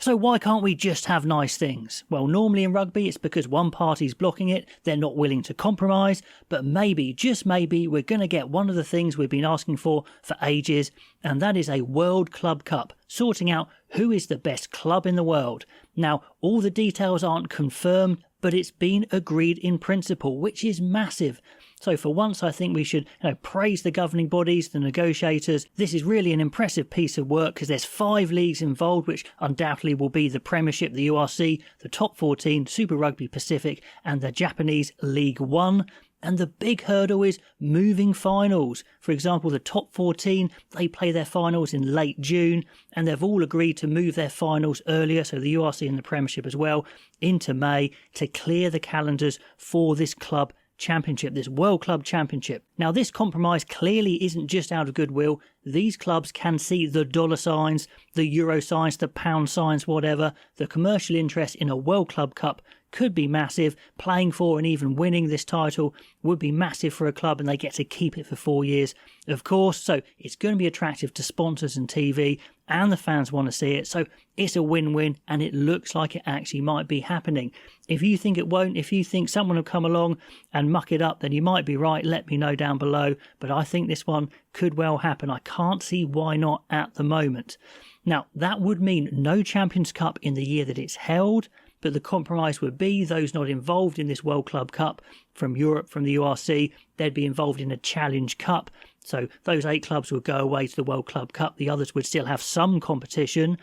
So why can't we just have nice things? Well, normally in rugby it's because one party's blocking it, they're not willing to compromise, but maybe, just maybe, we're going to get one of the things we've been asking for ages, and that is a World Club Cup, sorting out who is the best club in the world. Now, all the details aren't confirmed, but it's been agreed in principle, which is massive. So for once, I think we should praise the governing bodies, the negotiators. This is really an impressive piece of work because there's 5 leagues involved, which undoubtedly will be the Premiership, the URC, the Top 14, Super Rugby Pacific, and the Japanese League One. And the big hurdle is moving finals. For example, the Top 14, they play their finals in late June, and they've all agreed to move their finals earlier, so the URC and the Premiership as well, into May to clear the calendars for this club championship, this World Club Championship. Now, this compromise clearly isn't just out of goodwill. These clubs can see the dollar signs, the euro signs, the pound signs, whatever. The commercial interest in a World Club Cup could be massive. Playing for and even winning this title would be massive for a club, and they get to keep it for 4 years, of course. So it's going to be attractive to sponsors and TV, and the fans want to see it. So it's a win-win, and it looks like it actually might be happening. If you think it won't, if you think someone will come along and muck it up, then you might be right. Let me know down below. But I think this one could well happen. I can't see why not at the moment. Now, that would mean no Champions Cup in the year that it's held, but the compromise would be those not involved in this World Club Cup from Europe, from the URC, they'd be involved in a Challenge Cup. So those 8 clubs would go away to the World Club Cup. The others would still have some competition.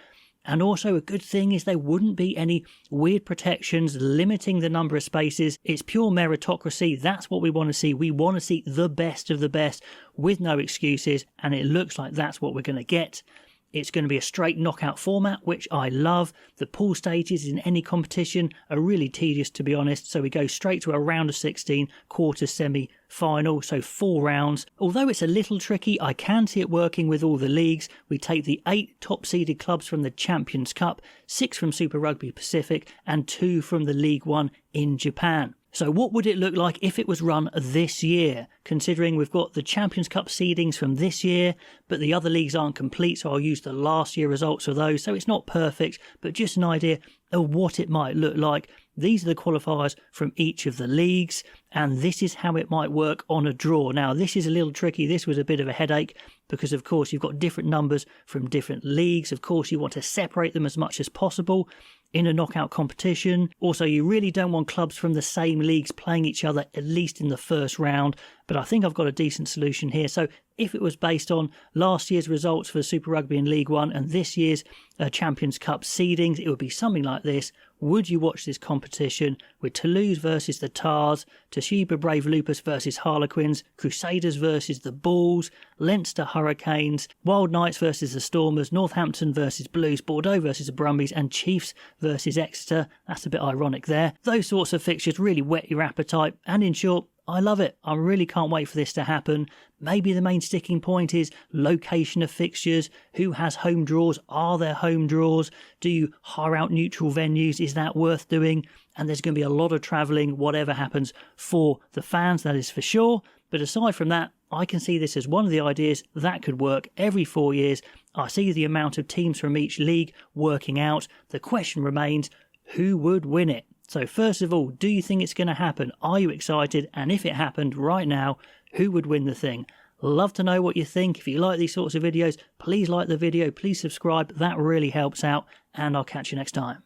And also a good thing is there wouldn't be any weird protections limiting the number of spaces. It's pure meritocracy. That's what we want to see. We want to see the best of the best with no excuses. And it looks like that's what we're going to get. It's going to be a straight knockout format, which I love. The pool stages in any competition are really tedious, to be honest. So we go straight to a round of 16, quarter, semi-final, so 4 rounds. Although it's a little tricky, I can see it working with all the leagues. We take the 8 top-seeded clubs from the Champions Cup, 6 from Super Rugby Pacific, and 2 from the League One in Japan. So what would it look like if it was run this year, considering we've got the Champions Cup seedings from this year, but the other leagues aren't complete, so I'll use the last year results of those, so it's not perfect, but just an idea of what it might look like. These are the qualifiers from each of the leagues, and this is how it might work on a draw. Now, this is a little tricky. This was a bit of a headache because, of course, you've got different numbers from different leagues. Of course, you want to separate them as much as possible in a knockout competition. Also, you really don't want clubs from the same leagues playing each other, at least in the first round. But I think I've got a decent solution here. So if it was based on last year's results for Super Rugby in League One and this year's Champions Cup seedings, it would be something like this. Would you watch this competition with Toulouse versus the Tars, Toshiba Brave Lupus versus Harlequins, Crusaders versus the Bulls, Leinster Hurricanes, Wild Knights versus the Stormers, Northampton versus Blues, Bordeaux versus the Brumbies, and Chiefs versus Exeter? That's a bit ironic there. Those sorts of fixtures really whet your appetite, and in short, I love it. I really can't wait for this to happen. Maybe the main sticking point is location of fixtures. Who has home draws? Are there home draws? Do you hire out neutral venues? Is that worth doing? And there's going to be a lot of travelling, whatever happens, for the fans, that is for sure. But aside from that, I can see this as one of the ideas that could work every 4 years. I see the amount of teams from each league working out. The question remains, who would win it? So first of all, do you think it's going to happen? Are you excited? And if it happened right now, who would win the thing? Love to know what you think. If you like these sorts of videos, please like the video, please subscribe. That really helps out, and I'll catch you next time.